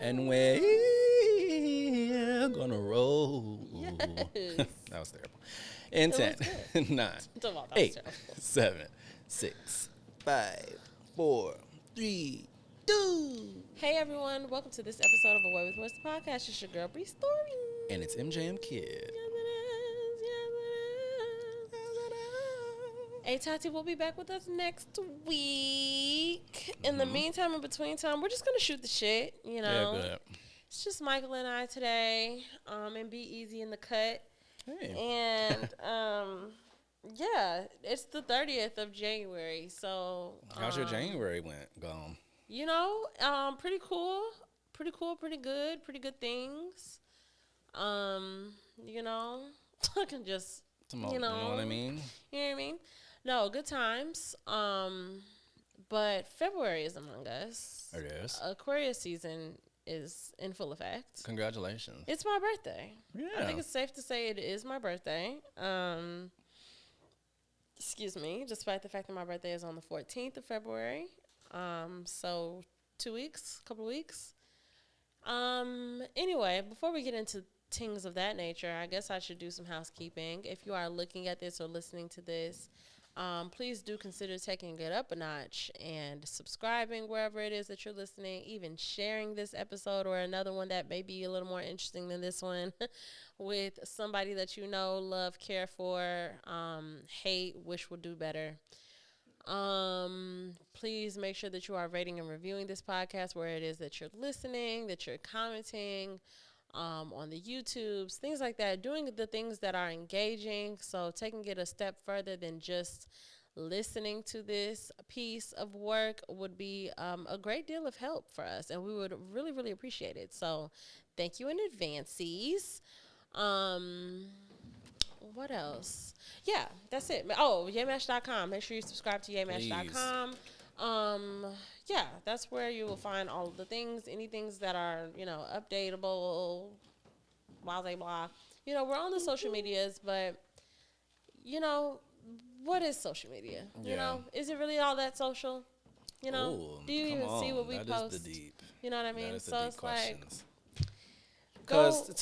And we're gonna roll. Yes. That was terrible. In It 10, was 9, That was 8, terrible. 7, 6, 5, 4, 3, 2. Hey everyone, welcome to this episode of Away with What's the Podcast. It's your girl Bri Stories. And it's MJM Kid. Yes, it is. Hey Tati will be back with us next week. In the meantime, in between time, we're just gonna shoot the shit, you know. Yeah, good. It's just Michael and I today, and be easy in the cut. Hey. And yeah, it's the 30th of January, so How's your January gone? You know, pretty cool, pretty good things. You know, I can just, you know what I mean? You know what I mean? No, good times. But February is among us. It is. Aquarius season is in full effect. Congratulations. It's my birthday. Yeah. I think it's safe to say it is my birthday. Excuse me, despite the fact that my birthday is on the 14th of February. So 2 weeks, couple of weeks. Anyway, before we get into things of that nature, I guess I should do some housekeeping. If you are looking at this or listening to this, please do consider taking it up a notch and subscribing wherever it is that you're listening, even sharing this episode or another one that may be a little more interesting than this one with somebody that you know, love, care for, hate, wish would do better. Please make sure that you are rating and reviewing this podcast where it is that you're listening, that you're commenting, on the YouTubes, things like that, doing the things that are engaging. So taking it a step further than just listening to this piece of work would be a great deal of help for us, and we would really, really appreciate it. So thank you in advances. What else? Yeah, that's it. Oh, yaymash.com. Make sure you subscribe to yaymash.com. Yeah, that's where you will find all of the things, any things that are, you know, updatable, blah, blah, blah. You know, we're on the social medias, but, you know, what is social media? Yeah. You know, is it really all that social? You know, Ooh, do you even see what we that post? Is the deep. You know what I mean? That is the So deep it's questions.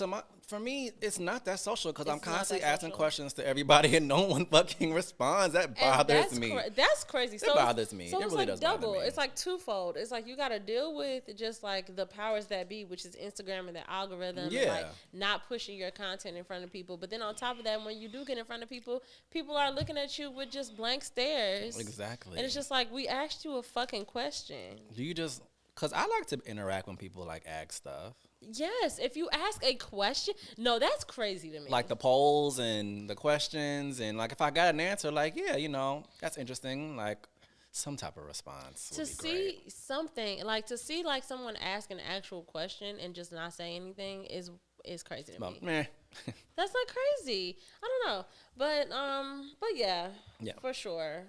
like, For me, it's not that social because I'm It's not constantly that asking social. questions to everybody and no one fucking responds. That bothers me. That's crazy. It bothers me. So It it's really like does bother double. me. It's like twofold. It's like you got to deal with just like the powers that be, which is Instagram and the algorithm, and Yeah. like not pushing your content in front of people. But then on top of that, when you do get in front of people, people are looking at you with just blank stares. Exactly. And it's just like, we asked you a fucking question. Do you just... Because I like to interact when people, like, ask stuff. Yes, if you ask a question, no, that's crazy to me. Like the polls and the questions. And, like, if I got an answer, like, yeah, you know, that's interesting. Like, some type of response to would be see great. something, like to see like someone ask an actual question and just not say anything is crazy to me. Meh. That's like crazy. I don't know, but yeah, for sure.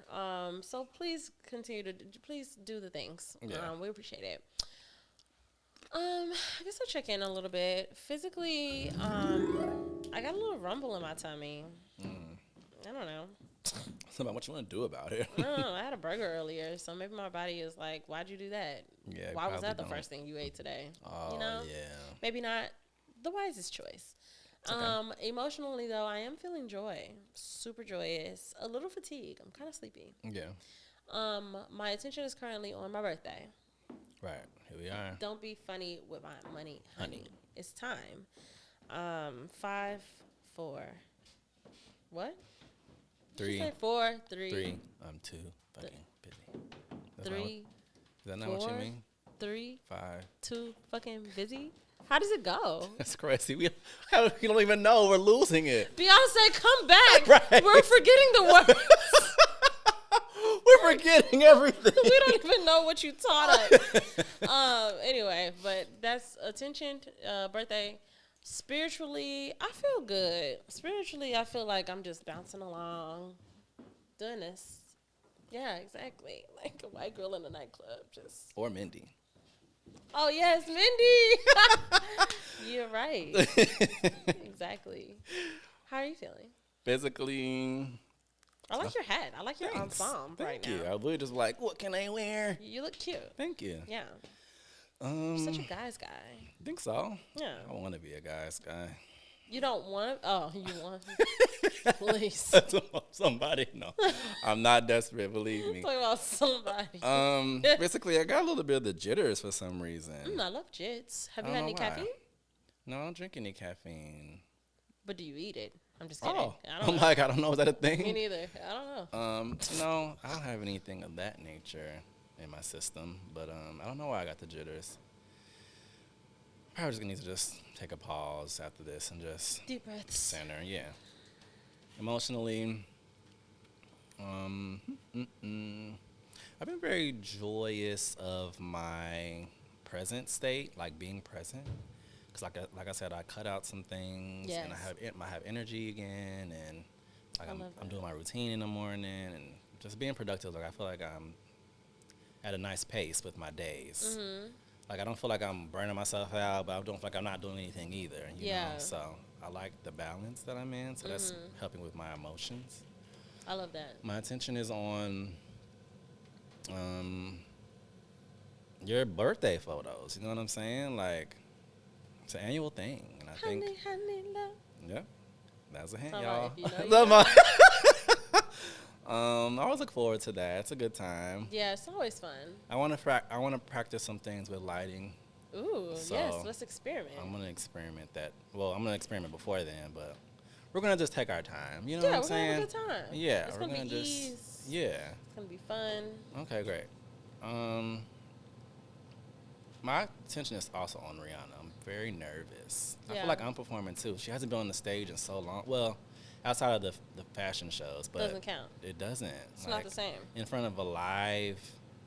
So please continue to please do the things. Yeah. We appreciate it. I guess I'll check in a little bit physically. I got a little rumble in my tummy. I don't know. It's about what you want to do about it. I don't know. I had a burger earlier, so maybe my body is like, "Why'd you do that? Yeah, Why was that the probably first thing you ate today?" Oh, You know, yeah. maybe not the wisest choice. Okay. Emotionally though, I am feeling joy, super joyous, a little fatigue. I'm kind of sleepy. Yeah. My attention is currently on my birthday. Right. Here we are. Don't be funny with my money, honey. It's time. 5, 4. What? 3, Say 4, 3. 3. I'm 2. Fucking busy. That's 3, Is that not what you 4, mean? 3, 5. 2. Fucking busy. How does it go? That's crazy. We don't even know. We're losing it. Beyonce, come back. Right. We're forgetting the words. We're forgetting everything. We don't even know what you taught us. Anyway, but that's attention, birthday. Spiritually, I feel good. Spiritually, I feel like I'm just bouncing along, doing this. Yeah, exactly. Like a white girl in a nightclub. Just. Or Mindy. Oh, yes, Mindy. You're right. Exactly. How are you feeling? Physically. I like your hat. I like your Thanks. ensemble right Thank you. now. I really just like, what can I wear? You look cute. Thank you. Yeah. You're such a Um, guy's guy. I think so. Yeah. I want to be a guy's guy. You don't want. Oh, you want. Please. Somebody, no. I'm not desperate, believe me. Talk about somebody. Basically, I got a little bit of the jitters for some reason. I love jits. Have I you don't had any know why. caffeine? No, I don't drink any caffeine. But do you eat it? I'm just kidding. Oh, I don't I'm know. like, I don't know, is that a Me thing? neither. I don't know. No, I don't have anything of that nature in my system, but I don't know why I got the jitters. Probably just gonna need to just take a pause after this and just Deep breaths. center, yeah. Emotionally, I've been very joyous of my present state, like being present. Cause like I said, I cut out some things, and I have energy again, and like I'm doing my routine in the morning, and just being productive. Like I feel like I'm at a nice pace with my days. Mm-hmm. Like I don't feel like I'm burning myself out, but I don't feel like I'm not doing anything either. You know? So I like the balance that I'm in. So that's helping with my emotions. I love that. My attention is on your birthday photos. You know what I'm saying? Like it's an annual thing, and I think Honey, love. yeah, that's a hint, All y'all. right, if you know, you know. I always look forward to that. It's a good time. Yeah, it's always fun. I want to practice some things with lighting. Ooh, So, yes, let's experiment. I'm gonna experiment that. Well, I'm gonna experiment before then, but we're gonna just take our time. You know Yeah, what I'm we're gonna saying? have a good time. Yeah, It's we're gonna be just ease. yeah. It's gonna be fun. Okay, great. My attention is also on Rihanna. I'm very nervous. I Yeah. feel like I'm performing too. She hasn't been on the stage in so long. Well, outside of the fashion shows, but Doesn't count. It doesn't. It's not the same. In front of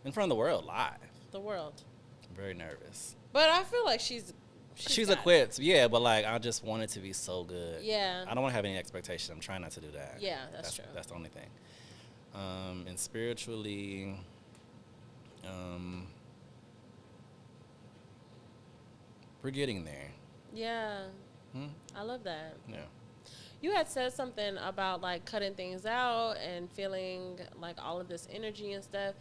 in front of the world, live. The world. I'm very nervous. But I feel like she's She's got it. equipped, yeah, but like I just want it to be so good. Yeah. I don't want to have any expectation. I'm trying not to do that. Yeah, that's true. That's the only thing. And spiritually, we're getting there. Yeah. Hmm? I love that. Yeah. You had said something about like cutting things out and feeling like all of this energy and stuff.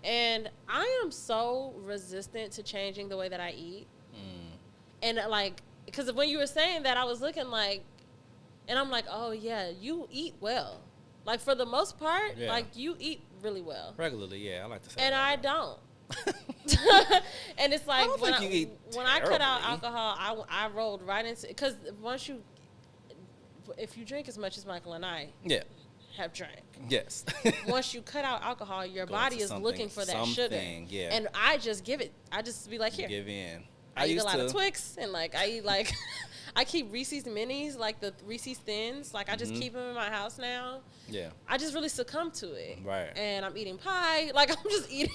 And I am so resistant to changing the way that I eat. And like, because when you were saying that, I was looking like, and I'm like, oh yeah, you eat well. Like for the most part, Yeah. like you eat really well. Regularly, yeah, I like to say And that. I don't. And it's like don't when think you eat when I cut out terribly. alcohol, I rolled right into, because once you, if you drink as much as Michael and I Yeah. have drank, Yes. once you cut out alcohol, your Go body into is looking for that sugar. yeah. And I just give it. I just be like, here. Give in. I eat a used lot to. of Twix, and like I eat like I keep Reese's Minis, like the Reese's Thins. Like I just keep them in my house now. Yeah. I just really succumb to it. Right. And I'm eating pie. Like I'm just eating.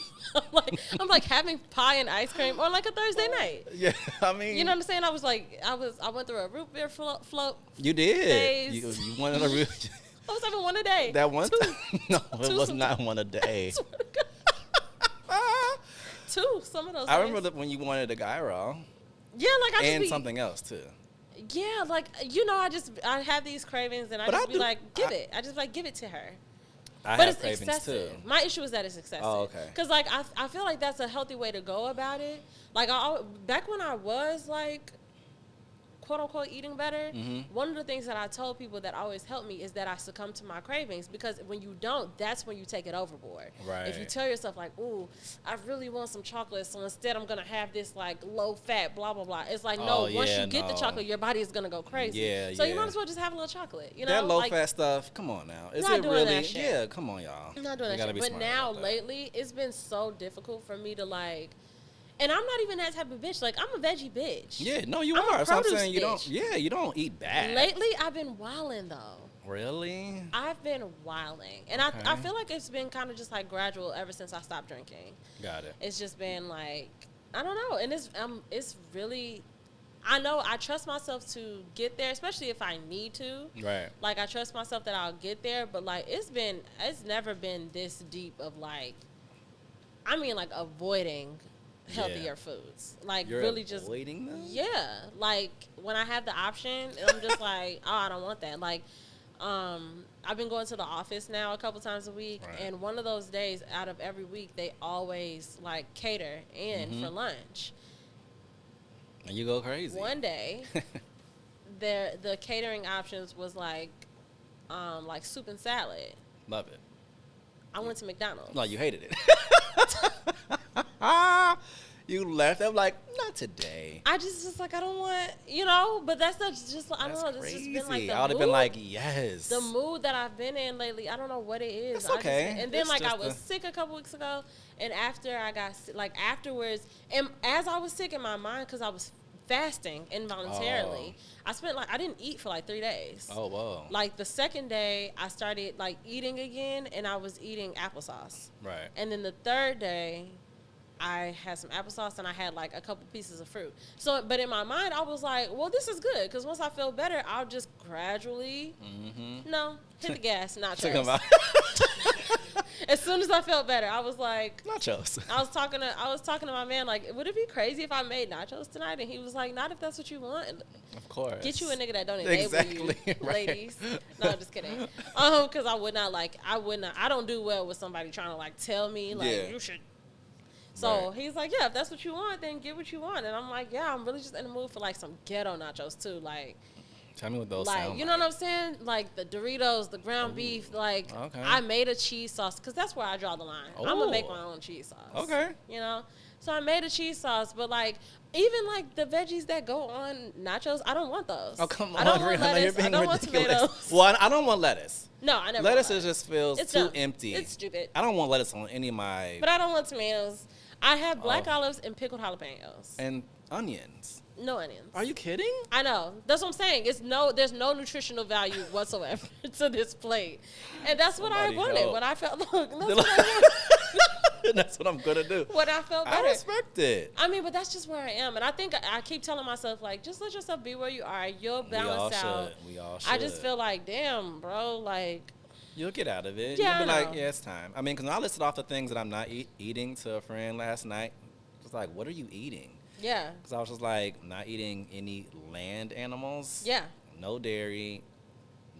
I'm like having pie and ice cream on like a Thursday night. Yeah. I mean. You know what I'm saying? I went through a root beer float. You did. days. You wanted a real. I was having one a day. That one Two. time? No, it Two was some- not one a day. Two. Some of those. I days. remember when you wanted a gyro Yeah, like I just and be, something else too. Yeah, like I have these cravings, and I But just I be do- like, give it. I just like give it to her. I But have it's cravings excessive. too. My issue is that it's excessive. Oh, okay. Because like I feel like that's a healthy way to go about it. Like back when I was like, quote unquote, eating better, one of the things that I told people that always helped me is that I succumb to my cravings, because when you don't, that's when you take it overboard. Right. If you tell yourself like, ooh, I really want some chocolate, so instead I'm gonna have this like low fat, blah blah blah. It's like no, once you get the chocolate, your body is gonna go crazy. Yeah, So you yeah. might as well just have a little chocolate. You know, That low like, fat stuff. Come on now. Is not it doing really? that shit. Yeah. Come on, y'all. I'm not doing You that gotta shit. be But smart now, about that. lately, it's been so difficult for me to like, and I'm not even that type of bitch. Like, I'm a veggie bitch. Yeah. No, you I'm a are. So I'm produce saying you don't. bitch. Yeah, you don't eat bad. Lately, I've been wilding though. Really? I've been wilding, and Okay. I feel like it's been kind of just like gradual ever since I stopped drinking. Got it. It's just been like, I don't know, and it's really, I know I trust myself to get there, especially if I need to. Right. Like I trust myself that I'll get there, but like it's never been this deep of like, I mean like avoiding healthier foods. Like You're really just avoiding them? yeah. Like when I have the option, I'm just like, oh, I don't want that. Like, I've been going to the office now a couple times a week, Right. and one of those days out of every week, they always like cater in for lunch. And you go crazy. One day, the catering options was like soup and salad. Love it. I went to McDonald's. No, you hated it. You left. I'm like, not today. I just was like, I don't want, but that's not just, I don't know. This has been like the I would have been like, yes. The mood that I've been in lately, I don't know what it is. It's okay. And then I was sick a couple weeks ago, and after I got afterwards, and as I was sick in my mind, because I was fasting involuntarily, I didn't eat for like 3 days. Oh, whoa. Like the second day, I started like eating again, and I was eating applesauce. Right. And then the third day, I had some applesauce and I had like a couple pieces of fruit. So, but in my mind, I was like, well, this is good because once I feel better, I'll just gradually, hit the gas, nachos. As soon as I felt better, I was like, nachos. I was talking to my man, like, would it be crazy if I made nachos tonight? And he was like, not if that's what you want. Of course. Get you a nigga that don't enable you, right. Ladies. No, I'm just kidding. Because I don't do well with somebody trying to like tell me like you should. So he's like, yeah, if that's what you want, then get what you want. And I'm like, yeah, I'm really just in the mood for like some ghetto nachos too. Like, tell me what those like, sound you know what I'm saying? Like the Doritos, the ground beef. Like, I made a cheese sauce because that's where I draw the line. I'm gonna make my own cheese sauce. Okay. So I made a cheese sauce, but like even like the veggies that go on nachos, I don't want those. Oh, come on. I don't want lettuce. I don't want tomatoes. Well, I don't want lettuce. No, I never. Lettuce just feels too empty. It's stupid. I don't want lettuce on any of my. But I don't want tomatoes. I have black olives and pickled jalapenos. And onions. No onions. Are you kidding? I know. That's what I'm saying. There's no nutritional value whatsoever to this plate. And that's what I wanted when I felt, that's what I wanted. That's what I'm going to do. When I felt better. I respect it. I mean, but that's just where I am. And I think I keep telling myself, like, just let yourself be where you are. You'll balance out. We all should. I just feel like, damn, bro, like. You'll get out of it. Yeah, You'll be like, yeah, it's time. I mean, because when I listed off the things that I'm not eating to a friend last night, it was like, what are you eating? Yeah. Because I was just like, not eating any land animals. Yeah. No dairy.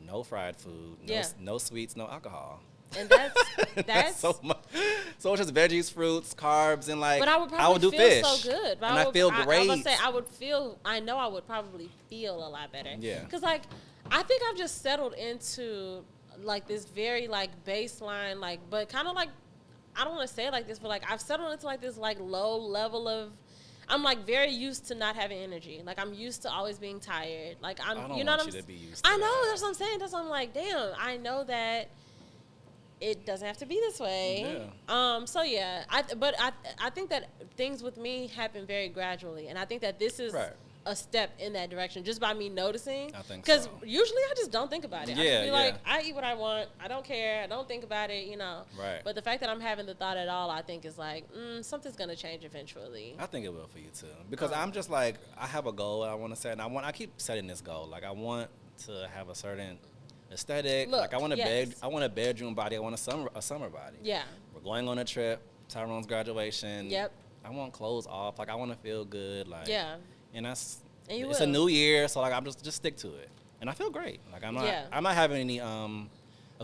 No fried food. No sweets. No alcohol. And that's so much. So it's just veggies, fruits, carbs, and like. But I would do feel fish. so good. But and I feel great. I would say I know I would probably feel a lot better. Yeah. Because like, I think I've just settled into like this very like baseline, like, but kind of like, I don't want to say it like this, but like I've settled into like this like low level of, I'm like very used to not having energy. Like I'm used to always being tired. Like I don't you know want what you I'm to be used to I know that. that's what I'm saying. That's what I'm like, damn, I know that it doesn't have to be this way. Yeah. So yeah, I think that things with me happen very gradually, and I think that this is a step in that direction just by me noticing. I think because usually I just don't think about it. Yeah, I just be like, I eat what I want. I don't care. I don't think about it. Right. But the fact that I'm having the thought at all, I think is like something's gonna change eventually. I think it will for you too, because I'm just like, I have a goal I want to set, and I keep setting this goal. Like I want to have a certain aesthetic. Look, like I want a bedroom body. I want a summer body. Yeah. We're going on a trip. Tyrone's graduation. Yep. I want clothes off. Like I want to feel good. Like and it's a new year, so like I'm just stick to it, and I feel great. Like I'm not having any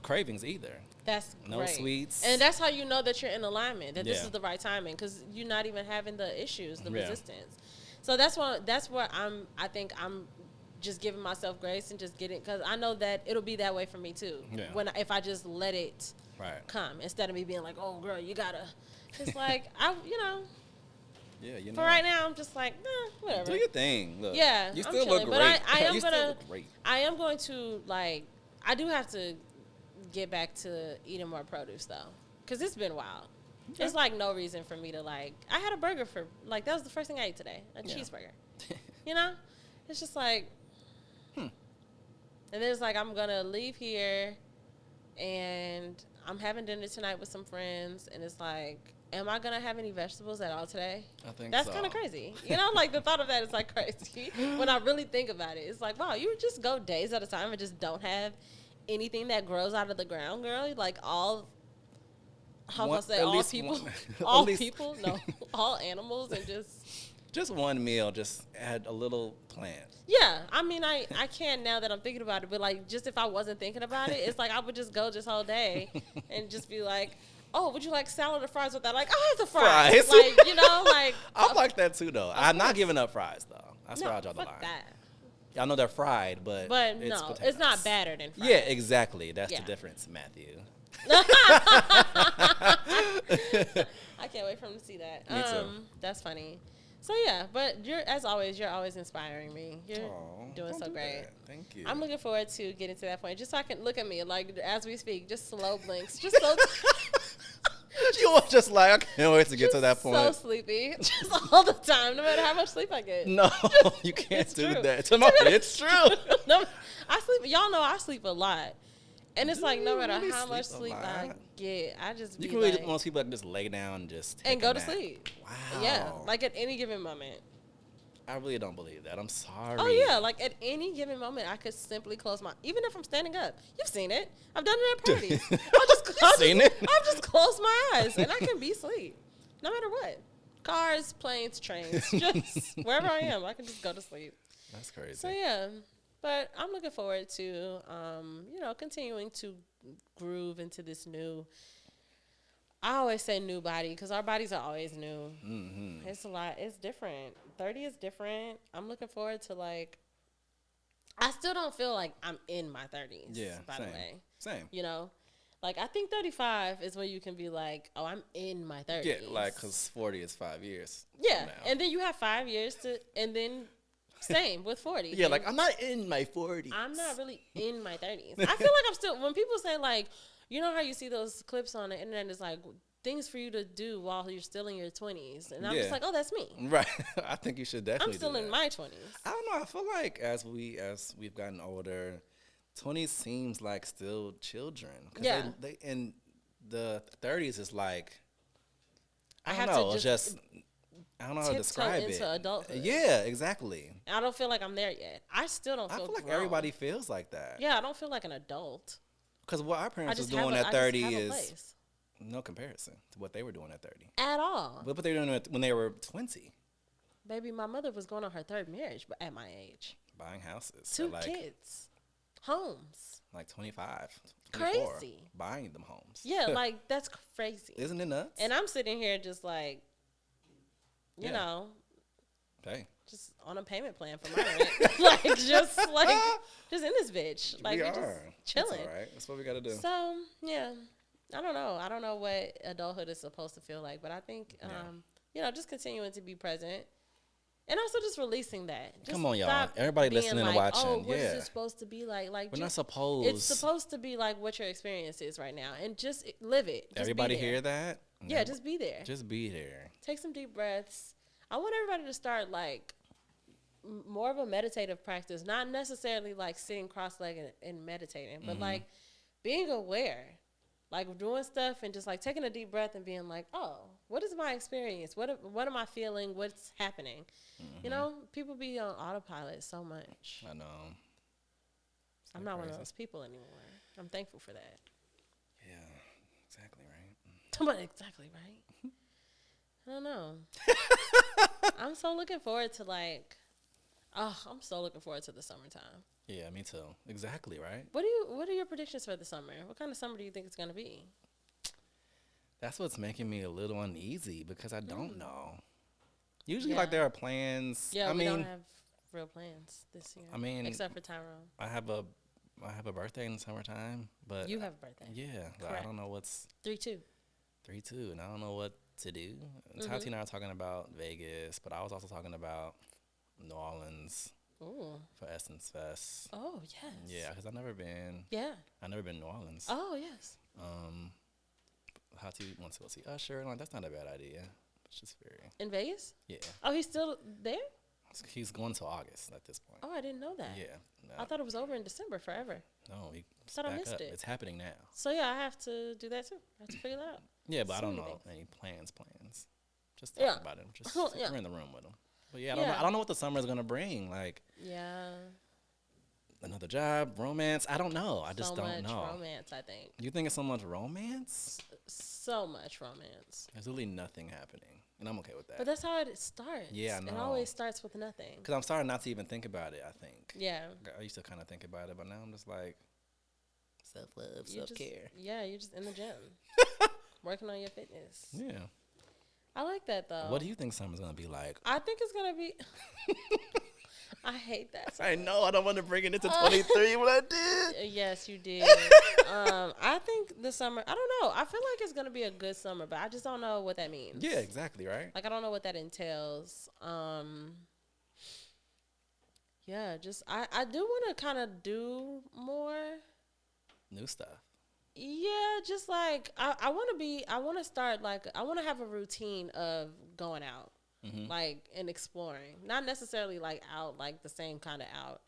cravings either. That's no great. Sweets, and that's how you know that you're in alignment. That this is the right timing, because you're not even having the issues, the resistance. So that's where I think I'm just giving myself grace and just getting, because I know that it'll be that way for me too. Yeah. If I just let it come, instead of me being like, oh girl, you gotta. It's like Yeah, For right now, I'm just like, whatever. Do your thing. Look, yeah, you still look great. But I am you gonna. Still look great. I am going to like. I do have to get back to eating more produce though, because it's been wild. Okay. It's like no reason for me to like. I had a burger for like that was the first thing I ate today, a cheeseburger. It's just like. And then it's like I'm gonna leave here, and I'm having dinner tonight with some friends, and it's like, am I gonna have any vegetables at all today? I think that's kind of crazy. Like the thought of that is like crazy when I really think about it. It's like, wow, you just go days at a time and just don't have anything that grows out of the ground, girl. Like all people, no, all animals, and just one meal, just add a little plant. Yeah, I mean, I can now that I'm thinking about it, but like just if I wasn't thinking about it, it's like I would just go this whole day and just be like, oh, would you like salad or fries with that? Like, I have the fries. Fries. Like, you know, like. I like that too, though. I'm not giving up fries, though. That's where I draw the line. That. I know they're fried, but it's no, potatoes. it's not battered and fried. Yeah, exactly. That's the difference, Matthew. I can't wait for him to see that. Me too. That's funny. So yeah, but you're always inspiring me. You're doing so great. Thank you. I'm looking forward to getting to that point. Just so I can look at me like as we speak, just slow blinks, just so. You were just like, I can't wait to get to that point. So sleepy, just all the time, no matter how much sleep I get. No, you can't do true. that. It's true. No, I sleep. Y'all know I sleep a lot. And it's like no matter really how much sleep sleep I get, I just you be can really like, most people like just lay down and just take and go a to nap. sleep. Wow. Yeah, like at any given moment. I really don't believe that. I'm sorry. Oh yeah, like at any given moment, I could simply close my. Even if I'm standing up, you've seen it. I've done it at parties. I've just closed my eyes and I can be asleep, no matter what. Cars, planes, trains, just wherever I am, I can just go to sleep. That's crazy. So yeah, but I'm looking forward to continuing to groove into this new. I always say new body because our bodies are always new. Mm-hmm. It's a lot. It's different. 30 is different. I'm looking forward to like. I still don't feel like I'm in my 30s. Yeah, by the way. Same. You know, like I think 35 is when you can be like, oh, I'm in my 30s. Yeah, like because 40 is 5 years. Yeah, and then you have 5 years to, and then. Same with 40. Yeah, like I'm not in my 40s. I'm not really in my 30s. I feel like I'm still. When people say like, you know how you see those clips on the internet, it's like things for you to do while you're still in your 20s, and I'm just like, oh, that's me. Right. I think you should definitely. I'm still in my 20s. I don't know. I feel like as we've gotten older, 20s seems like still children. Yeah. They in the 30s is like. I have don't know. to It's just. I don't know how to describe it. Into adulthood. Yeah, exactly. I don't feel like I'm there yet. I still don't feel. I feel like grown. everybody feels like that. Yeah, I don't feel like an adult. Because what our parents was doing at 30 is no comparison to what they were doing at 30 at all. What they were doing when they were 20. Baby, my mother was going on her third marriage, but at my age, buying houses, 2 kids, homes, like 25, 24, crazy, buying them homes. Yeah, like that's crazy. Isn't it nuts? And I'm sitting here just like. You know, just on a payment plan for my rent, just in this bitch, like we just chilling. That's all right. That's what we gotta do. So yeah, I don't know what adulthood is supposed to feel like, but I think just continuing to be present, and also just releasing that. Just come on, y'all! Everybody listening and watching. Oh, what is it supposed to be like? Like we're not supposed. It's supposed to be like what your experience is right now, and just live it. Just everybody hear that? Yeah, just be there. Just be there. Take some deep breaths. I want everybody to start like more of a meditative practice, not necessarily like sitting cross-legged and meditating, but like being aware, like doing stuff and just like taking a deep breath and being like, oh, what is my experience? What am I feeling? What's happening? You know, people be on autopilot so much. I know. I'm not one of those people anymore. I'm thankful for that. Yeah, exactly right. Exactly right. I don't know. I'm so looking forward to I'm so looking forward to the summertime. Yeah, me too. Exactly, right? What are your predictions for the summer? What kind of summer do you think it's going to be? That's what's making me a little uneasy because I don't know. Usually like there are plans. Yeah, we don't have real plans this year. I mean, except for Tyrone. I have a birthday in the summertime, but you have a birthday. Yeah, but I don't know what's 3-2, and I don't know what to do. Tati and I are talking about Vegas, but I was also talking about New Orleans for Essence Fest. Oh yes. Yeah, because I've never been. Yeah. I've never been to New Orleans. Oh yes. Tati wants to go see Usher. Like that's not a bad idea. It's just very. In Vegas? Yeah. Oh, he's still there? He's going to August at this point. Oh, I didn't know that. Yeah. I thought it was over in December forever. No, I thought I missed it. It's happening now. So yeah, I have to do that too. I have to figure that out. Yeah, but I don't know any plans. Just talk about it. Just we're in the room with them. But yeah, I don't know what the summer is gonna bring. Like another job, romance. I don't know. I just don't know. So much romance, I think. You think it's so much romance? So much romance. There's really nothing happening, and I'm okay with that. But that's how it starts. Yeah, I know. It always starts with nothing. Because I'm starting not to even think about it, I think. Yeah. I used to kind of think about it, but now I'm just like, self-love, self-care. Yeah, you're just in the gym. Working on your fitness. Yeah. I like that though. What do you think summer's gonna be like? I think it's gonna be. I hate that. I know. I don't want to bring it into 23, but I did. Yes, you did. I think the summer. I don't know. I feel like it's gonna be a good summer, but I just don't know what that means. Yeah, exactly. Right. Like I don't know what that entails. Yeah, just I do want to kind of do more new stuff. Yeah, just like I want to start like I want to have a routine of going out, like and exploring. Not necessarily like out like the same kind of out,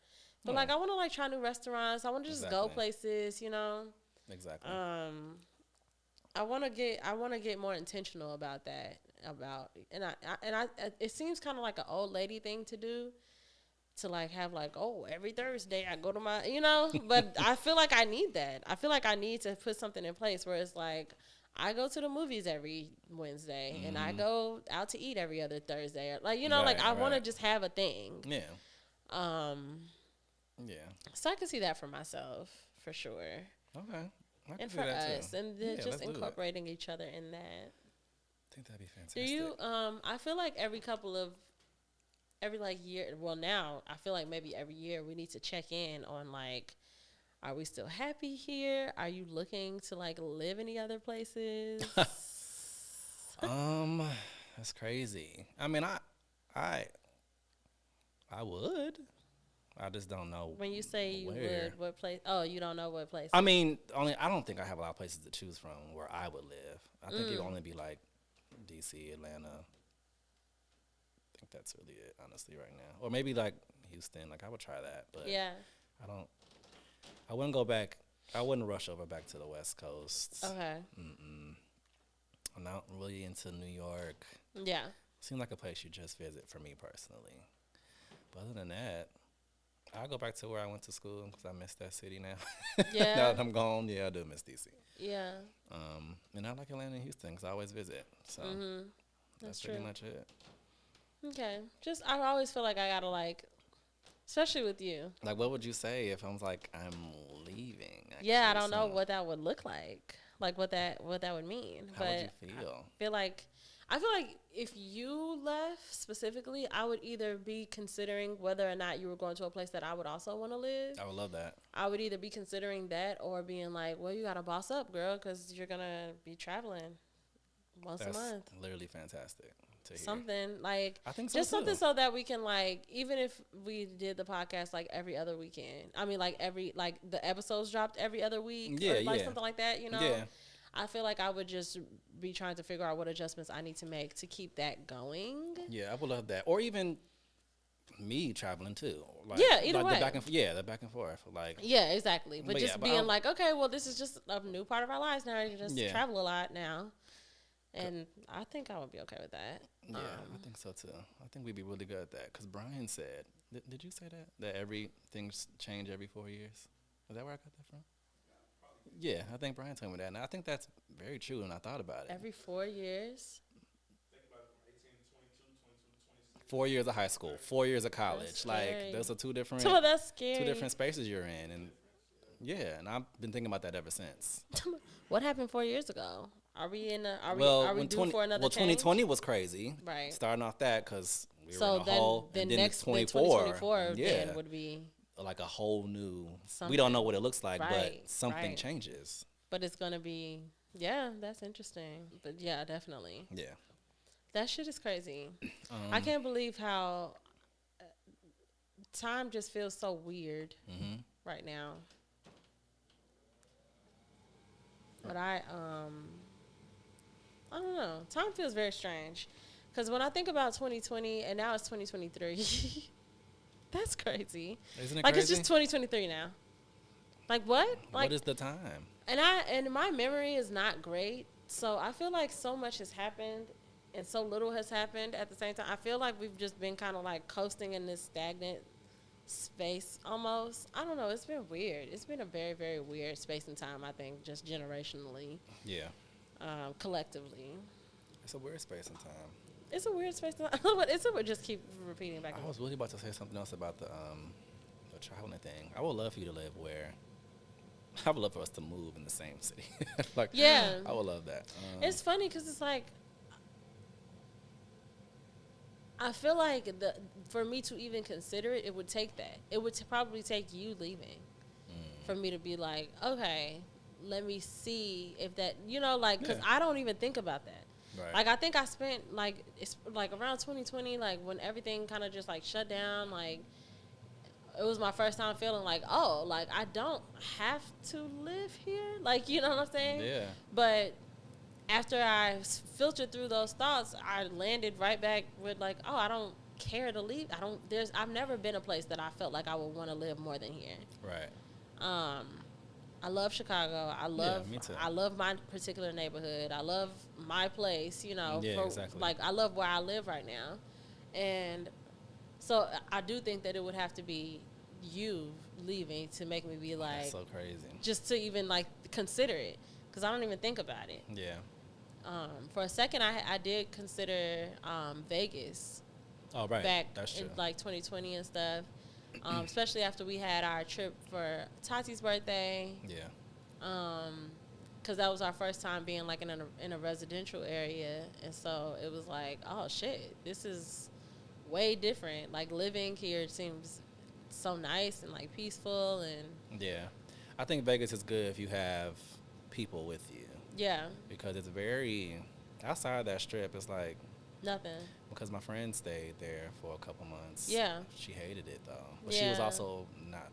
but like I want to like try new restaurants. I want to just go places, you know. Exactly. I want to get more intentional about that. And I it seems kind of like an old lady thing to do. To like have like, oh, every Thursday I go to my, you know, but I feel like I need that. I feel like I need to put something in place where it's like I go to the movies every Wednesday and I go out to eat every other Thursday. Like, you know, like I want to just have a thing. Yeah. Yeah. So I can see that for myself for sure. Okay. And for us, and then just incorporating each other in that. I think that'd be fantastic. Do you? I feel like every like year, well now I feel like maybe every year we need to check in on like, are we still happy here? Are you looking to like live any other places? That's crazy. I mean, I would. I just don't know. When you say you would, what place? Oh, you don't know what place. I mean, I don't think I have a lot of places to choose from where I would live. I think it would only be like DC, Atlanta. I think that's really it, honestly, right now. Or maybe like Houston. Like I would try that, but yeah, I wouldn't go back. I wouldn't rush over back to the West Coast. Okay. I'm not really into New York. Yeah. Seems like a place you just visit for me personally. But other than that, I'll go back to where I went to school because I miss that city now. Yeah. Now that I'm gone, yeah, I do miss DC. Yeah. And I like Atlanta and Houston because I always visit. So that's pretty much it. Okay. Just, I always feel like I gotta like, especially with you. Like, what would you say if I was like, I'm leaving? Actually, yeah, I don't know what that would look like. Like what that would mean. How would you feel? I feel like if you left specifically, I would either be considering whether or not you were going to a place that I would also want to live. I would love that. I would either be considering that or being like, well, you got to boss up, girl, because you're going to be traveling once a month. That's literally fantastic to hear. Something like, I think so just too. something so that we can like, even if we did the podcast like every other weekend, I mean like the episodes dropped every other week, or like something like that, you know? Yeah. I feel like I would just be trying to figure out what adjustments I need to make to keep that going. Yeah, I would love that. Or even me traveling too. Like, yeah, either way. The back and forth. Like, yeah, exactly. But just being like, okay, well, this is just a new part of our lives now. You just travel a lot now. And I think I would be okay with that. Yeah, I think so too. I think we'd be really good at that. Because Brian said, did you say that? That everything's change every 4 years? Is that where I got that from? Yeah, I think Brian told me that, and I think that's very true. And I thought about it. Every 4 years. Think about it from 18 to 22, 22 to 26. 4 years of high school, 4 years of college. Like those are two different. Oh, that's scary. Two different spaces you're in, and yeah, and I've been thinking about that ever since. What happened 4 years ago? Are we in? Are we due for another? Well, change? 2020 was crazy. Right. Starting off that because we were in a then, hole. then and then next 2024 then would be like a whole new. Something. We don't know what it looks like, Right, but something right. changes. But it's gonna be, yeah, that's interesting. But yeah, definitely. Yeah. That shit is crazy. I can't believe how time just feels so weird right now. But I don't know. Time feels very strange. Because when I think about 2020 and now it's 2023, that's crazy. Isn't it like crazy? It's just 2023 now. Like what? Like what is the time? And my memory is not great, so I feel like so much has happened and so little has happened at the same time. I feel like we've just been kind of like coasting in this stagnant space almost. I don't know. It's been weird. It's been a very, very weird space and time, I think, just generationally. Yeah. Collectively. It's a weird space and time. It's a weird space and time. It's a weird, just keep repeating back. I was really about to say something else about the traveling thing. I would love for you to live where I would love for us to move in the same city. Like, Yeah. I would love that. It's funny because it's like, I feel like for me to even consider it, it would take that. It would probably take you leaving for me to be like, okay, let me see if that, like, because I don't even think about that. Right. Like, I think I spent, like, it's like around 2020, like, when everything kind of just, like, shut down, like, it was my first time feeling like, oh, like, I don't have to live here. Like, you know what I'm saying? Yeah. But after I filtered through those thoughts, I landed right back with, like, oh, I don't care to leave. I've never been a place that I felt like I would want to live more than here. Right. I love Chicago. Me too. I love my particular neighborhood. I love my place, Yeah, exactly. Like, I love where I live right now. And so I do think that it would have to be you leaving to make me be like, That's so crazy. just to even, like, consider it, because I don't even think about it. Yeah. For a second, I did consider Vegas. Oh, right. Back That's true. in, like, 2020 and stuff. Especially after we had our trip for Tati's birthday. Yeah. Because that was our first time being, like, in a residential area. And so it was like, oh, shit, this is way different. Like, living here seems so nice and, like, peaceful. And Yeah. I think Vegas is good if you have people with you. yeah, Because it's very, outside that strip, it's like, nothing. because my friend stayed there for a couple months. Yeah. She hated it, though. But she was Yeah. also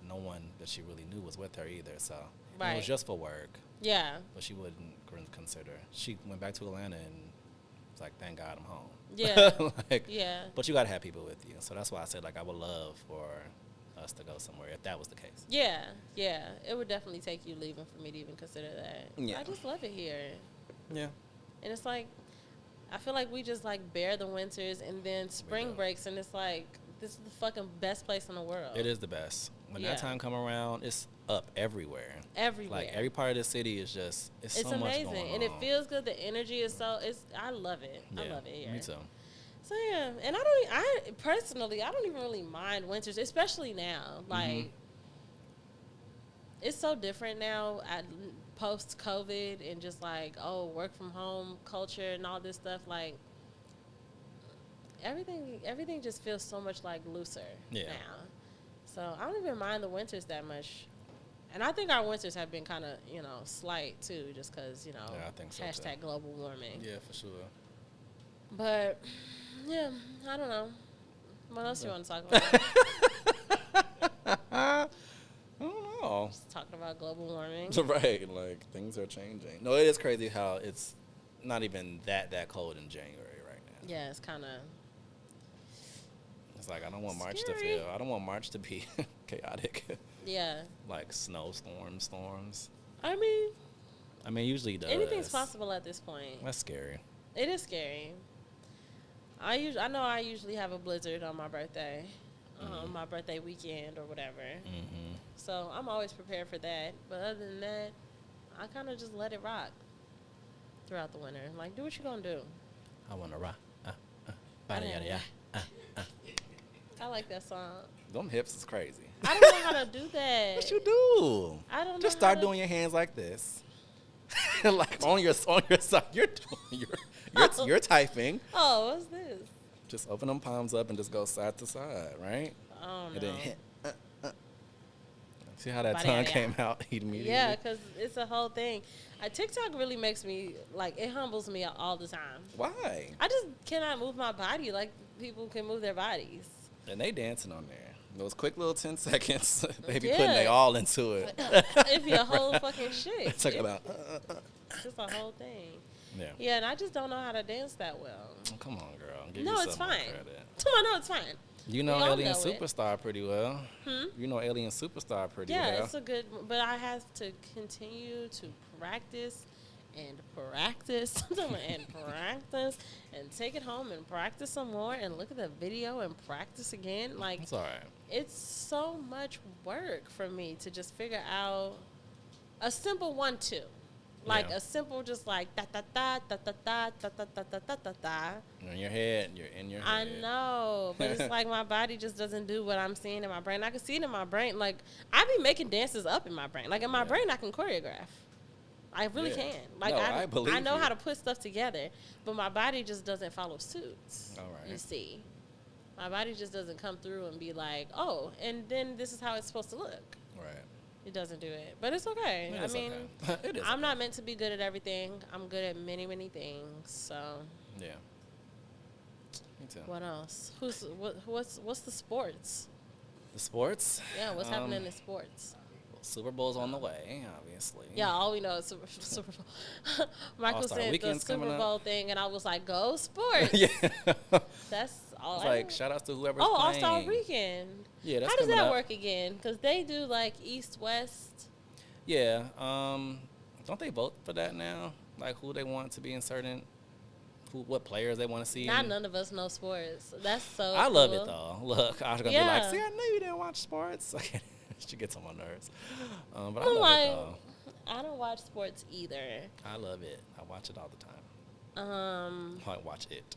no one that she really knew was with her either. So Right. it was just for work. Yeah. But she wouldn't consider. She went back to Atlanta and was like, thank God I'm home. Yeah. Like, Yeah. But you got to have people with you. So that's why I said, like, I would love for us to go somewhere if that was the case. Yeah. Yeah. It would definitely take you leaving for me to even consider that. Yeah. I just love it here. Yeah. And it's like, I feel like we just, like, bear the winters, and then spring do. breaks, and it's like, this is the fucking best place in the world. It is the best. When Yeah. that time come around, it's up everywhere. Everywhere. Like, every part of the city is just, it's so amazing. much going on. And it feels good. The energy is I love it. Yeah, I love it here. Me too. So, yeah. And personally, I don't even really mind winters, especially now. Like, it's so different now post-COVID, and just, like, work from home culture and all this stuff. Like, everything just feels so much, like, looser now. So I don't even mind the winters that much. And I think our winters have been kind of, slight too, just because, Yeah, I think so, hashtag too. global warming. Yeah, for sure. But, yeah, I don't know. What else you want to talk about? I don't know. Just talking about global warming. Right, like, things are changing. No, it is crazy how it's not even that cold in January right now. Yeah, it's kind of It's like, I don't want March scary. I don't want March to be chaotic. Yeah. Like storms. I mean, Usually it does. anything's possible at this point. That's scary. It is scary. I know I usually have a blizzard on my birthday, my birthday weekend or whatever. Mm-hmm. So I'm always prepared for that. But other than that, I kind of just let it rock throughout the winter. Like, do what you gonna do. I want to rock. I like that song. Them hips is crazy. I don't know how to do that. What you do? I don't know. Just start doing your hands like this. Like on your side. You're typing. Oh, what's this? Just open them palms up and just go side to side, right? Oh, And no. then hit. See how that Body, tongue yeah. came out immediately? Yeah, because it's a whole thing. TikTok really makes me, like, it humbles me all the time. Why? I just cannot move my body like people can move their bodies. And they dancing on there. Those quick little 10 seconds, they be Yeah. putting they all into it. It'd be a whole fucking shit. Talk about. It's just a whole thing. Yeah. Yeah, and I just don't know how to dance that well. Oh, come on, girl. Give No, yourself it's more fine. credit. Come on, no, it's fine. You know We all Alien know it. Superstar pretty well. You know Alien Superstar pretty Yeah, well. it's a good, but I have to continue to practice and practice and take it home and practice some more and look at the video and practice again. Like, It's all right. it's so much work for me to just figure out a simple 1-2. Like a simple, just like da da da da da da da da da da da da da. You're in your head. You're in your I head. know, but it's like my body just doesn't do what I'm seeing in my brain. I can see it in my brain. Like I be making dances up in my brain. Like in my brain, I can choreograph. I really can. Like no, I believe I know you. how to put stuff together, but my body just doesn't follow suit. All right. You see, my body just doesn't come through and be like, oh, and then this is how it's supposed to look. Right. It doesn't do it, but it's okay. I mean, okay. It is. I'm not meant to be good at everything. I'm good at many, many things. So Yeah. Me too. what else? What's the sports? The sports. Yeah, what's happening in sports? Super Bowl's on the way, obviously. Yeah, all we know is Super Bowl. Michael All-Star said the Weekend's coming Super Bowl up. thing, and I was like, "Go sports!" Yeah. That's all. It's I like know. shout outs to whoever's Oh, playing. All-Star Weekend. Yeah, that's How does coming that up. work again? Because they do like East West. Yeah. Don't they vote for that now? Like who they want to be in certain, what players they want to see. Not none of us know sports. That's so. I love cool. it though. Look, I was gonna be like, see, I know you didn't watch sports. She gets on my nerves. But I I'm love like, it though. I don't watch sports either. I love it. I watch it all the time. I watch it.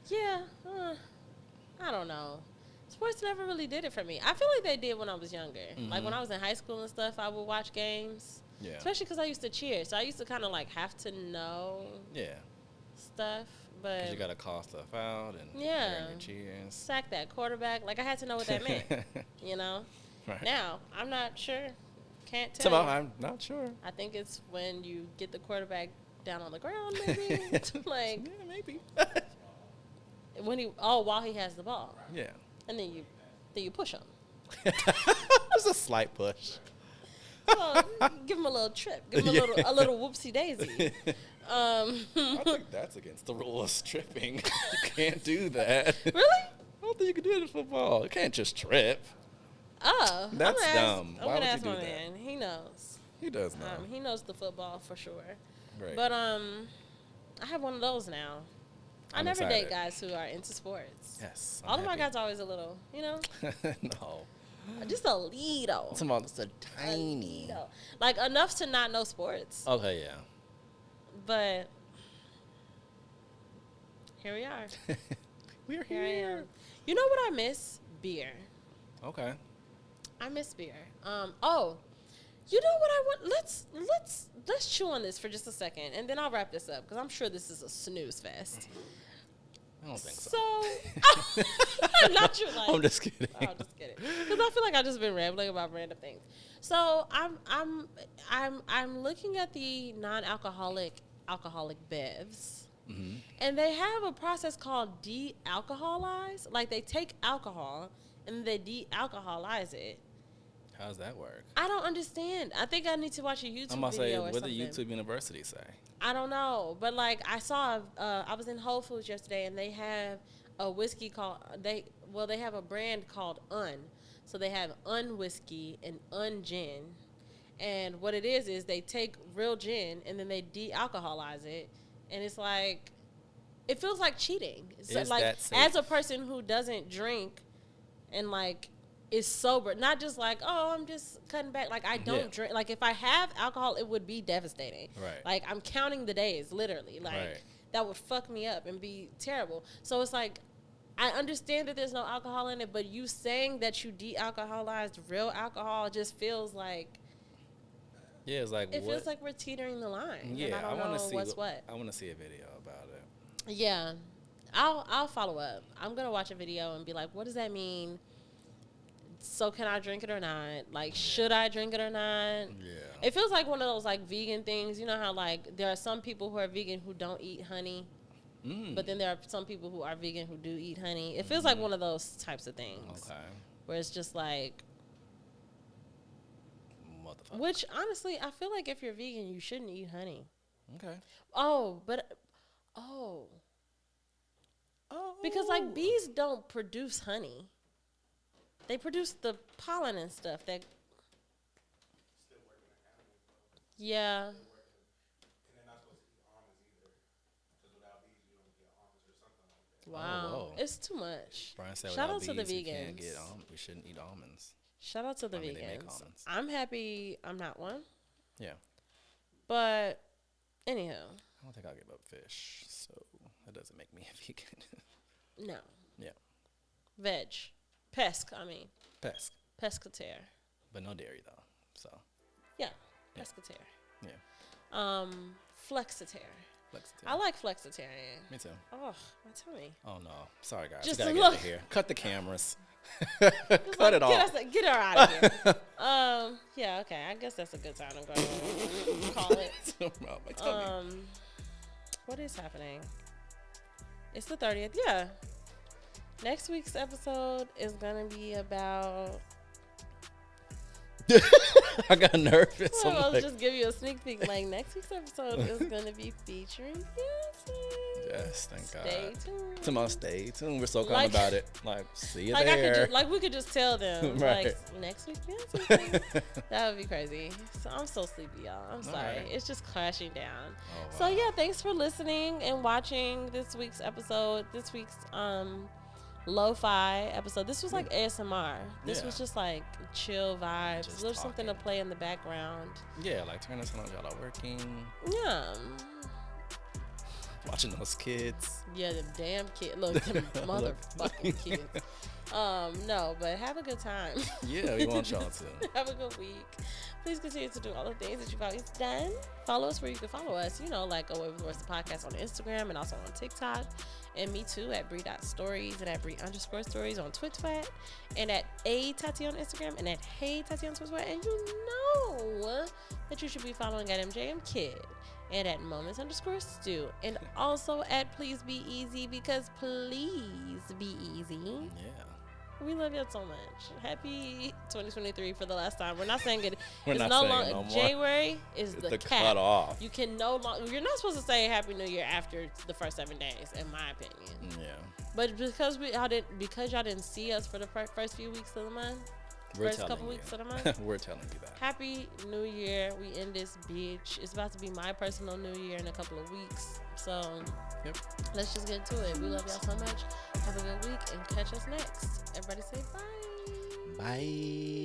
Yeah, I don't know. Sports never really did it for me. I feel like they did when I was younger. Like when I was in high school and stuff, I would watch games. Yeah. Especially because I used to cheer, so I used to kind of like have to know stuff. But 'cause you gotta call stuff out and yeah, your cheers. sack that quarterback. Like I had to know what that meant. You know. Right. Now I'm not sure. Can't tell. Tomorrow, I'm not sure. I think it's when you get the quarterback down on the ground, maybe. Like Yeah, maybe. while he has the ball, Yeah. and then you push him. It's a slight push. Well, give him a little trip. Give him a little whoopsie daisy. I think that's against the rules. Tripping. You can't do that. Really? I don't think you can do it in football. You can't just trip. Oh, That's I'm dumb. I'm Why gonna would you ask do my that? man. He knows. He does know. He knows the football for sure. Right. But I have one of those now. I I'm never excited. date guys who are into sports. Yes. All of my guys are always a little, No. just a little. It's about just a tiny. little. Like enough to not know sports. Okay, yeah. But here we are. We're Here I here. am. You know what I miss? Beer. Okay. I miss beer. You know what I want? Let's chew on this for just a second, and then I'll wrap this up because I'm sure this is a snooze fest. I don't think so. So, not you. Like, I'm just kidding. I'm just kidding. Because I feel like I've just been rambling about random things. So I'm looking at the non-alcoholic bevs. Mm-hmm. And they have a process called de-alcoholize. Like they take alcohol and they de-alcoholize it. How does that work? I don't understand. I think I need to watch a YouTube I'm about to say, video or what something. did YouTube University say? I don't know, but like I saw, I was in Whole Foods yesterday, and they have a whiskey called they have a brand called Un. So they have Un whiskey and Un gin, and what it is they take real gin and then they de-alcoholize it, and it's like, it feels like cheating. So Is like that safe? as a person who doesn't drink, and like is sober, not just like, oh, I'm just cutting back. Like I don't drink. Like if I have alcohol, it would be devastating. Right. Like I'm counting the days, literally. Like Right. that would fuck me up and be terrible. So it's like, I understand that there's no alcohol in it, but you saying that you de-alcoholized real alcohol just feels like, Yeah, it's like it what? feels like we're teetering the line. Yeah, and I don't want know to see what's what. I want to see a video about it. Yeah, I'll follow up. I'm gonna watch a video and be like, what does that mean? So can I drink it or not? Like, should I drink it or not? Yeah. It feels like one of those like vegan things. You know how like there are some people who are vegan who don't eat honey, but then there are some people who are vegan who do eat honey. It feels like one of those types of things. Okay. Where it's just like, Motherfucker. which honestly, I feel like if you're vegan, you shouldn't eat honey. Okay. Oh, because like Oh. bees don't produce honey. They produce the pollen and stuff. That Still working at animals, though. yeah. And they're not supposed to eat almonds either. Because without bees, you don't get almonds or something like that. Wow, whoa. it's too much. Brian said Shout without out to the bees, we can't vegans. get we shouldn't eat almonds. Shout out to the I mean, they make vegans. almonds. I'm happy I'm not one. Yeah. But Anyhow. I don't think I'll give up fish, so that doesn't make me a vegan. No. Yeah. Veg. I mean. Pesc. Pescatarian. But no dairy, though, so. Yeah. Pescatarian. Yeah. Flexitarian. Flexitarian. I like flexitarian. Me too. Oh, my tummy. Oh, no. Sorry, guys. Just We gotta look. get out of here. Cut the cameras. Cut it off. Get her out of here. Yeah, okay. I guess that's a good time to go ahead and call it. My tummy. What is happening? It's the 30th. Yeah. Next week's episode is going to be about... I got nervous. Well, I'll just give you a sneak peek. Like, next week's episode is going to be featuring Beyonce. Yes, thank God. Stay tuned. Tomorrow, stay tuned. We're so calm about it. Like, see you like there. We could just tell them. Right. Like, next week Beyonce. That would be crazy. So I'm so sleepy, y'all. I'm sorry. Right. It's just crashing down. Oh, wow. So yeah, thanks for listening and watching this week's episode. This week's lo-fi episode. This was like ASMR. This was just like chill vibes. Just There's something to talking. play in the background. Yeah, like turn this on while y'all are working. Yeah. Watching those kids. Yeah, them damn kids. Look, them motherfucking kids. No, but have a good time. Yeah, we want y'all to. Have a good week. Please continue to do all the things that you've always done. Follow us where you can follow us. You know, like Away with Voice the podcast on Instagram and also on TikTok. And me too at Bri.stories and at Bri_stories on Twitter and at Tati on Instagram and at Hey Tati on Twitter. And you know that you should be following at MJM Kid and at Moments_Stew and also at Please Be Easy because please be easy. Yeah. We love you so much. Happy 2023 for the last time. We're not saying it. We're it's not no saying longer it no more. January is It's the cap. cut off. You can no longer. You're not supposed to say Happy New Year after the first 7 days, in my opinion. Yeah. But because y'all didn't see us for the first few weeks of the month, We're first telling couple you. weeks of the month. We're telling you that. Happy New Year. We end this bitch. It's about to be my personal New Year in a couple of weeks. So Yep. let's just get to it. We love y'all so much. Have a good week and catch us next. Everybody say bye. Bye.